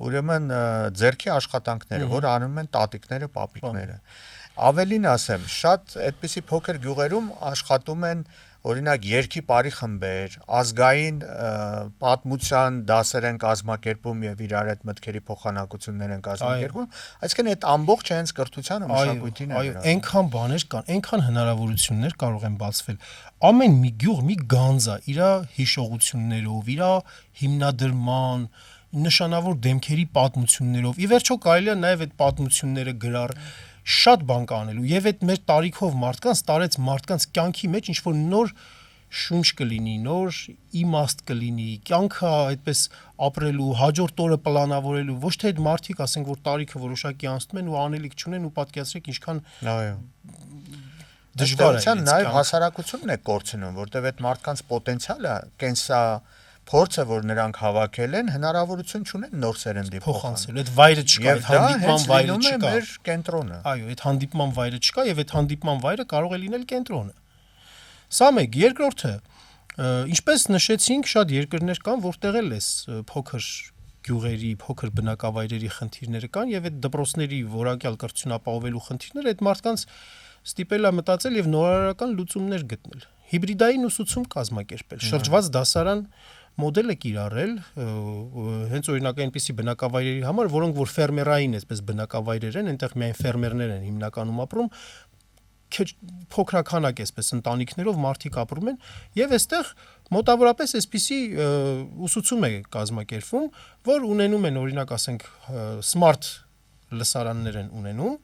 ուրեմն ձերքի աշխատանքները, որ անում են տատիկները, պապիկները։ Ավելին ասեմ, շատ այդպիսի փոքր գյուղերում աշխատում են օրինակ երկի բարի խմբեր, ազգային պատմության դասեր են կազմակերպում եւ իրար այդ մտքերի փոխանակություններ են կազմակերպում, այսինքն այդ ամբողջ հենց կրթությանը մշակույթին է։ Այո, այնքան բաներ կան, այնքան հնարավորություններ կարող են բացվել։ Ամեն մի գյուղ մի գանձ է, իր հիշողություններով, իր հիմնադրման, նշանավոր դեմքերի պատմություններով։ Ի վերջո կարելի է նաև այդ պատմությունները գրառ շատ բան կանելու եւ այդ մեր տարիքով մարդկանց տարեց մարդկանց կյանքի մեջ ինչ որ նոր շունչ կլինի, նոր իմաստ կլինի, կյանքը այդպես ապրելու, հաջորդ օրը պլանավորելու, ոչ թե այդ մարդիկ, ասենք որ տարիքը որոշակի անցնում են ու անելիք չունեն ու պատկերացրեք ինչքան դժվար է նաեւ հասարակությունն է կորցնում, որտեւ այդ մարդկանց պոտենցիալը, կենսա փորձը, որ նրանք հավաքել են, հնարավորություն չունեն նոր սերնդի փոխանցել։ Այդ վայրը չկա, այդ հանդիպման վայրը չկա։ Մեր կենտրոնը։ Այո, այդ հանդիպման վայրը չկա եւ այդ հանդիպման վայրը կարող է լինել կենտրոնը։ Սա մեկ, երկրորդը, ինչպես նշեցինք, շատ երկրներ կան, որտեղ էլ էս փոքր գյուղերի, փոքր բնակավայրերի խնդիրները կան եւ այդ դպրոցների որակյալ կրթություն ապահովելու խնդիրները այդ մարդկանց ստիպել է մտածել եւ նորարարական լուծումներ գտնել։ Հիբրիդային ուսուցում կազմակերպել, շրջված դասարան մոդել է կիրառել, հենց օրինակ այնպիսի բնակավայրերի համար, որոնք որ ֆերմերային այսպես բնակավայրեր են, այնտեղ միայն ֆերմերներ են հիմնականում ապրում, փոքրականակ այսպես ընտանիքներով մարդիկ ապրում են եւ այստեղ մոտավորապես այսպիսի ուսուցում է կազմակերպվում, որ ունենում են օրինակ ասենք smart լսարաններ են ունենում,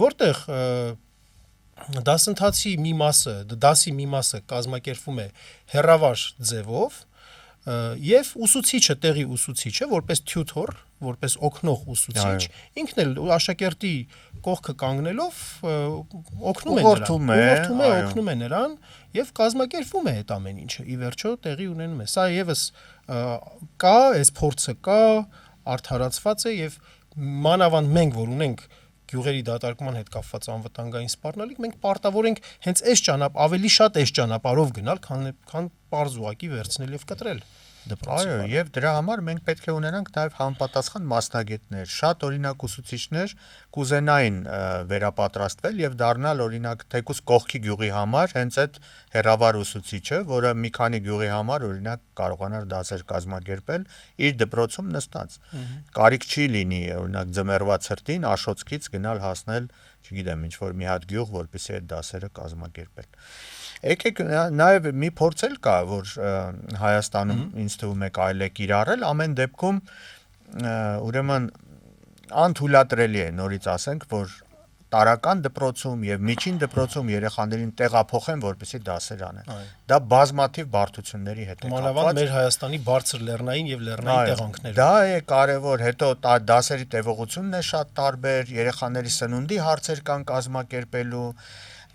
որտեղ դասընթացի մի մասը կազմակերպվում է հեռավար ձևով եւ ուսուցիչը, տեղի ուսուցիչը, որպես tutor, որպես օգնող ուսուցիչ, ինքն էլ աշակերտի կողքը կանգնելով օգնում է նրան եւ կազմակերպվում է այդ ամեն ինչը։ Ի վերջո տեղի ունենում է։ Սա եւս կա, այս փորձը կա, արդարացված է եւ մանավանդ մենք, որ ունենք գյուղերի դատարկման հետ կապված անվտանգային սպառնալիք, մենք պարտավոր ենք հենց ավելի շատ այս ճանապարհով գնալ, քան պարզ ուղակի վերցնել եւ կտրել դպրոցը։ Այո, եւ դրա համար մենք պետք է ունենանք նաեւ համապատասխան մասնագետներ, շատ օրինակ ուսուցիչներ կուզենային վերապատրաստվել եւ դառնալ օրինակ թեկուզ կողքի գյուղի համար հենց այդ հերավար ուսուցիչը, որը մի քանի գյուղի համար օրինակ կարողանար դասեր կազմակերպել իր դպրոցում նստած։ Կարիք չի լինի օրինակ ձմեռվա ցրտին Աշոտскից գնալ հասնել, չգիտեմ, ինչ որ մի հատ գյուղ, որպեսզի այդ դասերը կազմակերպել։ Եկեք նաև մի փորձ էլ կա, որ Հայաստանում ինձ թվում է կարելի է կիրառել, ամեն դեպքում ուրեմն անթույլատրելի է նորից ասենք, որ տարական դպրոցում եւ միջին դպրոցում երեխաներին տեղափոխեն, որպեսզի դասեր անեն։ Դա բազմաթիվ բարդությունների հետ է կապված։ Մանավանդ մեր Հայաստանի բարձր լեռնային եւ լեռնային տեղանքներում։ Դա է կարևոր, հետո դասերի տևողությունն է շատ տարբեր, երեխաների սնունդի հարցեր կան կազմակերպելու,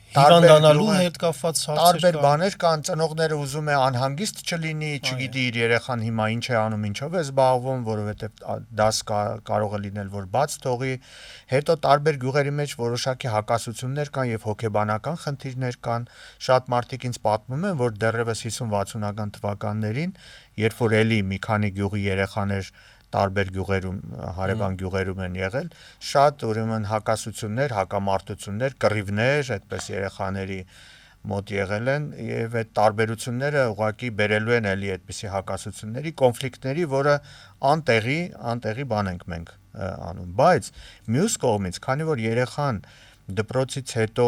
հիվանդանալու հետ կապված հարցեր տարբեր բաներ կան, ծնողները ուզում է անհանգիստ չլինի, չգիտի իր երեխան հիմա ինչ է անում, ինչով է զբաղվում, որովհետև դաս կարող է լինել, որ բաց թողի, հետո տարբեր գյուղերի մեջ որոշակի հակասություններ կան եւ հոգեբանական խնդիրներ կան, շատ մարդիկ ինձ պատմում են, որ դեռևս 50-60-ական թվականներին, երբ որ էլի մի քանի գյուղի երեխաներ տարբեր գյուղերում, հարևան գյուղերում են եղել, շատ ուրեմն հակասություններ, հակամարտություններ, կռիվներ, այդպես երեխաների մոտ եղել են եւ այդ տարբերությունները ուղղակի բերելու են էլի այդպիսի հակասությունների, կոնֆլիկտների, որը անտեղի բան ենք մենք անում, բայց մյուս կողմից, քանի որ երեխան դպրոցից հետո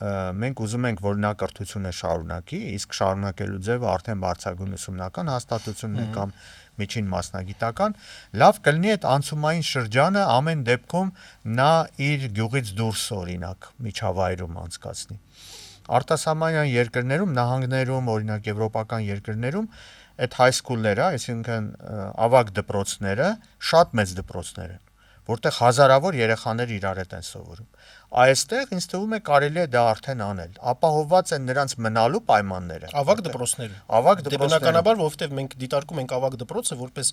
մենք ուզում ենք, որ նա կրթությունը շարունակի, իսկ շարունակելու ձևը արդեն բարձրագույն ուսումնական հաստատությունն է կամ միջին մասնագիտական, լավ կլինի այդ անցումային շրջանը ամեն դեպքում նա իր գյուղից դուրս օրինակ միջավայրում անցկացնի։ Արտասահմանյան երկրներում, նահանգներում, օրինակ եվրոպական երկրներում այդ high school-ները, այսինքն ավագ դպրոցները, շատ մեծ դպրոցներ են, որտեղ հազարավոր երեխաներ իրար հետ են սովորում։ Այստեղ ինձ թվում է կարելի է դա արդեն անել։ Ապահովված են նրանց մնալու պայմանները։ Ավագ դպրոցներում։ Ավագ դպրոցներում։ Բնականաբար, որովհետև մենք դիտարկում ենք ավագ դպրոցը որպես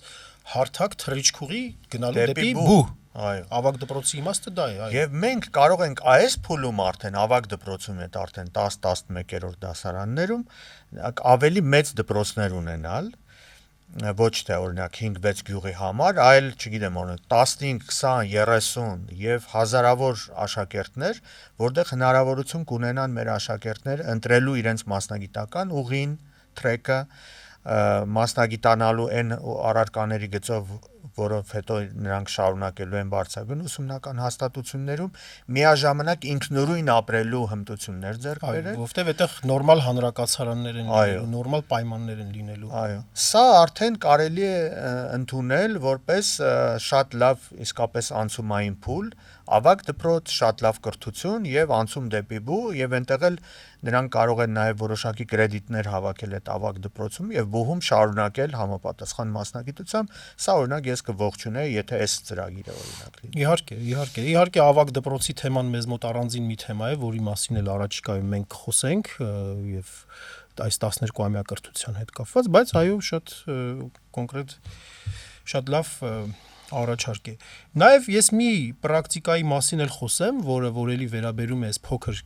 հարթակ թռիչքուղի գնալու դեպի բու։ Այո։ Ավագ դպրոցի իմաստը դա է, այո։ Եվ մենք կարող ենք այս փուլում արդեն ավագ դպրոցում այդ արդեն 10-11-րդ դասարաններում ավելի մեծ դպրոցներ ունենալ, ոչ թե օրինակ 5-6 գյուղի համար, այլ, չգիտեմ, օրինակ 15, 20, 30 եւ հազարավոր աշակերտներ, որտեղ հնարավորություն կունենան մեր աշակերտները ընտրելու իրենց մասնագիտական ուղին, թրեքը, մասնագիտանալու այն առարկաների գծով, որով հետո նրանք շարունակելու են բարձրագույն ուսումնական հաստատություններում, միաժամանակ ինքնուրույն ապրելու հմտություններ ձեռք բերել, որովհետև այդտեղ նորմալ հանրակացարաններ են լինելու, նորմալ պայմաններ են լինելու։ Այո, սա արդեն կարելի է ընդունել որպես շատ լավ իսկապես անցումային փուլ, ավագ դպրոց, շատ լավ կրթություն եւ անցում դեպի բու եւ այնտեղ էլ նրանք կարող են նաեւ որոշակի կրեդիտներ հավաքել այդ ավագ դպրոցում եւ բուհում շարունակել համապատասխան մասնագիտությամբ, սա օրինակ ես կողջունեի, եթե այս ծրագիրը օրինակ լինի։ Իհարկե ավագ դպրոցի թեման մեզ մոտ առանձին մի թեմա է, որի մասին էլ առաջիկայում մենք կխոսենք եւ այս 12-ամյա կրթության հետ կապված, բայց այո, շատ կոնկրետ, շատ լավ առաջարկ է։ Նաև ես մի պրակտիկայի մասին էլ խոսեմ, որ էլի վերաբերում է այս փոքր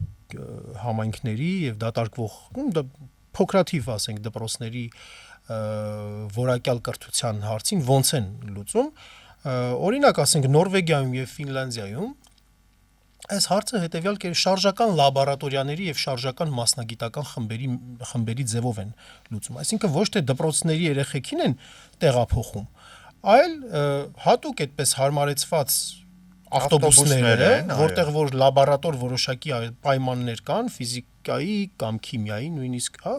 համայնքների եւ դատարկվող փոքրաթիվ, ասենք, դպրոցների որակյալ կրթության հարցին ոնց են լուծում։ Օրինակ, ասենք, Նորվեգիայում եւ Ֆինլանդիայում այս հարցը հետեւյալ շարժական լաբորատորիաների եւ շարժական մասնագիտական խմբերի ձևով են լուծում։ Այսինքն ոչ թե դպրոցների երեխեքին են տեղափոխում, այլ հատուկ այդպես հարմարեցված ավտոբուսներ են, որտեղ որ լաբորատոր որոշակի պայմաններ կան, ֆիզիկայի կամ քիմիայի նույնիսկ, հա,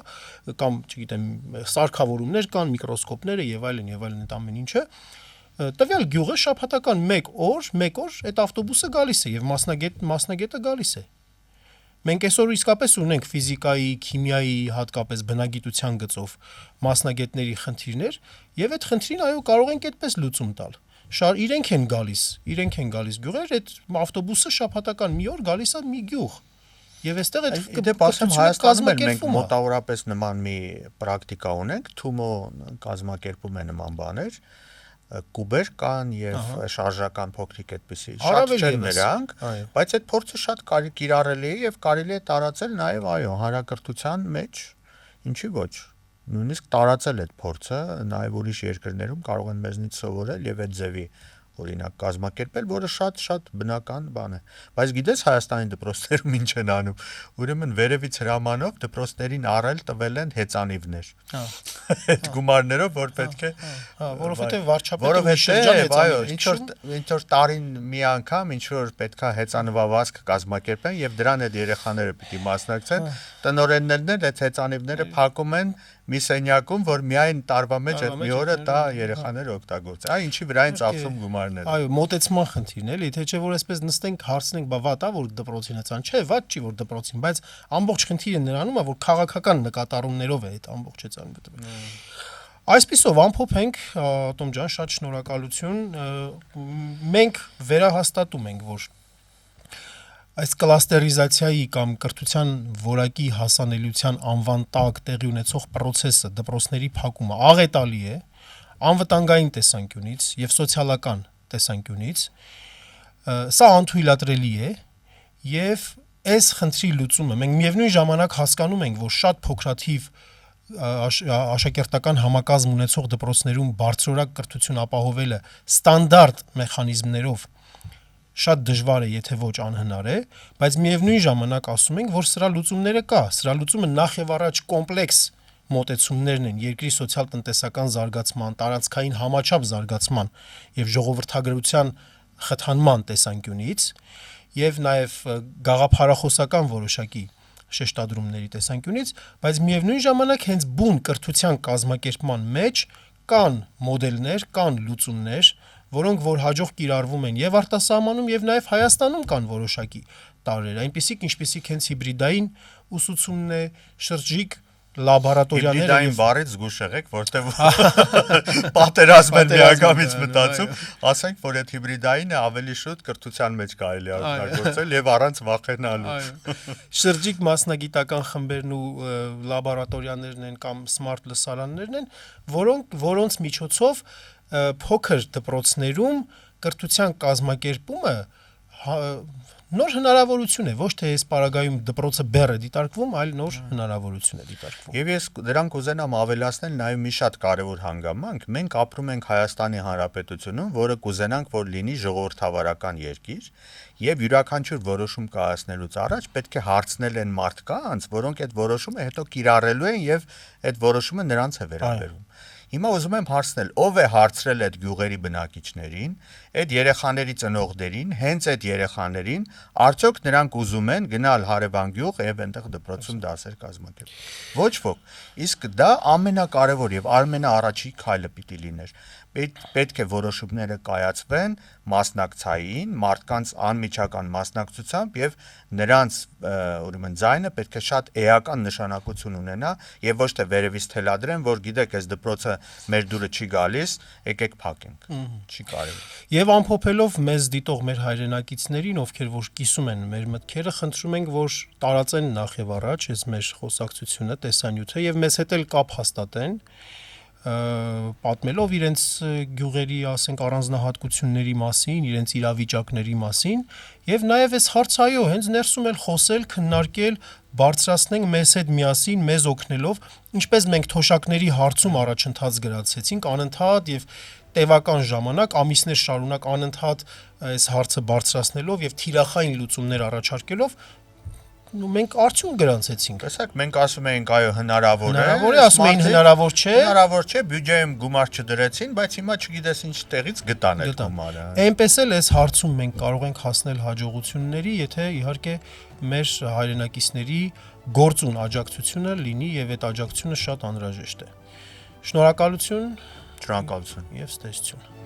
կամ, չգիտեմ, սարքավորումներ կան, միկրոսկոպները եւ այլն այդ ամեն ինչը։ Տվյալ գյուղը շաբաթական 1 օր այդ ավտոբուսը գալիս է եւ մասնագետը գալիս է։ Մենք այսօր իսկապես ունենք ֆիզիկայի, քիմիայի, հատկապես բնագիտության գծով մասնագետների խնդիրներ եւ այդ խնդրին այո կարող ենք այդպես լուծում տալ։ Իրենք են գալիս գյուղեր, այդ ավտոբուսը շաբաթական մի օր գալիս է մի գյուղ։ Եվ այստեղ այդ դեպքում Հայաստանում էլ մենք մոտավորապես նման մի պրակտիկա ունենք, Թումո կազմակերպում է նման բաներ, կուբեր կան եւ շարժական փոքրիկ այդպիսի շատ չեն նրանք, բայց այդ փորձը շատ կիրառելի է եւ կարելի է տարածել նաեւ այո հանրակրթության մեջ, ինչի ոչ, նույնիսկ տարածել այդ փորձը նաեւ ուրիշ երկրներում կարող են մեզնից սովորել եւ այդ ձևի օրինակ կազմակերպել, որը շատ բնական բան է։ Բայց գիտես Հայաստանի դպրոցներում ինչ են անում։ Ուրեմն վերևից հրամանով դպրոցներին առել տվել են հեծանիվներ։ Այդ գումարներով, որ պետք է, որովհետև վարչապետը շրջան այո, ինչ որ տարին մի անգամ ինչ որ պետքա հեծանվավազք կազմակերպեն եւ դրան այդ երեխաները պիտի մասնակցեն։ Տնօրեններն էլ այդ հեծանիվները փակում են մի սենյակում, որ միայն տարվա մեջ այդ մի օրը տա երեխաները օգտագործեն։ Այ ինչի վրա են ծախսում գումարները։ Այո, մոտեցման խնդիրն է, թե չէ որ այսպես նստենք հարցնենք, բա վատ է որ դպրոցին հեծան, չէ, վատ չի որ դպրոցին, բայց ամբողջ խնդիրը նրանում է, որ քաղաքական նկատառումներով է այդ ամբողջ հեծան գտնվում։ Այսպիսով ամփոփենք, Ատոմ ջան, շատ շնորհակալություն։ Մենք վերահաստատում ենք, որ այս կլաստերիզացիայի կամ կրթության որակի հասանելիության անվան տակ տեղի ունեցող process-ը, դպրոցների փակումը աղետալի է, անվտանգային տեսանկյունից եւ սոցիալական տեսանկյունից, սա անթույլատրելի է եւ այս խնդրի լուծումը մենք միևնույն ժամանակ հասկանում ենք, որ շատ փոքրաթիվ աշակերտական համակազմ ունեցող դպրոցներում բարձրորակ կրթություն ապահովելը ստանդարտ մեխանիզմներով շատ դժվար է, եթե ոչ անհնար է, բայց միևնույն ժամանակ ասում ենք, որ սրա լուծումները կա, սրա լուծումը նախ եւ առաջ կոմպլեքս մոտեցումներն են երկրի սոցիալ-տնտեսական զարգացման, տարածքային համաչափ զարգացման եւ ժողովրդագրության խթանման տեսանկյունից եւ նաեւ գաղափարախոսական որոշակի շեշտադրումների տեսանկյունից, բայց միևնույն ժամանակ հենց բուն կրթության կազմակերպման մեջ կան մոդելներ, կան լուծումներ, որոնք որ հաջող կիրառվում են եւ արտասահմանում եւ նաեւ Հայաստանում կան որոշակի տարրեր, այնպիսիք ինչպիսիք հենց հիբրիդային ուսուցումն է, շրջիկ լաբորատորիաները հիբրիդային բառից զգուշ եղեք, որտեղ պատերազմ են միանգամից մտածում, ասենք որ այդ հիբրիդայինը ավելի շուտ կրթության մեջ կարելի է օգտագործել եւ առանց վախենալու։ Շրջիկ մասնագիտական խմբերն ու լաբորատորիաներն են կամ սմարթ լսարաններն են, որոնց միջոցով փոքր դպրոցներում կրթության կազմակերպումը Նոր հնարավորություն է, ոչ թե այս պարագայում դպրոցը բեռ է դիտարկվում, այլ նոր հնարավորություն է դիտարկվում։ Եվ ես դրանք ուզենամ ավելացնել նաև մի շատ կարևոր հանգամանք։ Մենք ապրում ենք Հայաստանի Հանրապետությունում, որը կուզենանք, որ լինի ժողովրդավարական երկիր, եւ յուրաքանչյուր որոշում կայացնելուց առաջ պետք է հարցնել են մարդկանց, որոնք այդ որոշումը հետո կիրառելու են եւ այդ որոշումը նրանց է վերաբերում։ Հիմա ուզում եմ հարցնել, ով է հարցրել այդ գյուղերի բնակիչներին, այդ երեխաների ծնողներին, հենց այդ երեխաներին, արդյոք նրանք ուզում են գնալ հարևան գյուղ եւ այնտեղ դպրոցում դասեր կազմակերպել։ Ոչ ոք։ Իսկ դա ամենակարևոր եւ ամենաառաջի քայլը պիտի լիներ։ Պետք է որոշումները կայացվեն մասնակցային, մարդկանց անմիջական մասնակցությամբ եւ նրանց ուրեմն ձայնը պետք է շատ էական նշանակություն ունենա եւ ոչ թե վերևից թելադրեն, որ գիտեք, այս դպրոցը մեր դուրը չի գալիս, եկեք փակենք։ Չի կարելի։ Եվ ամփոփելով մեզ դիտող մեր հայրենակիցներին, ովքեր որ կիսում են մեր մտքերը, խնդրում ենք, որ տարածեն նախ եւ առաջ այս մեր խոսակցությունը, տեսանյութը եւ մեզ հետ էլ կապ հաստատեն, պատմելով իրենց գյուղերի, ասենք, առանձնահատկությունների մասին, իրենց իրավիճակների մասին եւ նաեւ այս հարցայո հենց ներսում էլ խոսել, քննարկել, բարձրացնենք մեզ հետ միասին, մեզ օգնելով, ինչպես մենք թոշակների հարցում առաջընթաց գրանցեցինք, անընդհատ եւ տևական ժամանակ, ամիսներ շարունակ անընդհատ այս հարցը բարձրացնելով եւ թիրախային լուծումներ առաջարկելով մենք արդյունք գրանցեցինք։ Տեսեք, մենք ասում էինք, այո, հնարավոր է։ Հնարավոր է, ասում էին հնարավոր չէ։ Հնարավոր չէ, բյուջեում գումար չդրեցին, բայց հիմա չգիտես ինչ տեղից գտան այդ գումարը։ Այնպես էլ այս հարցում մենք կարող ենք հասնել հաջողությունների, եթե իհարկե մեր հայրենակիցների գործուն աջակցությունը լինի եւ այդ աջակցությունը շատ անհրաժեշտ է։ Շնորհակալություն Շնորհակալություն եւ ստեսություն։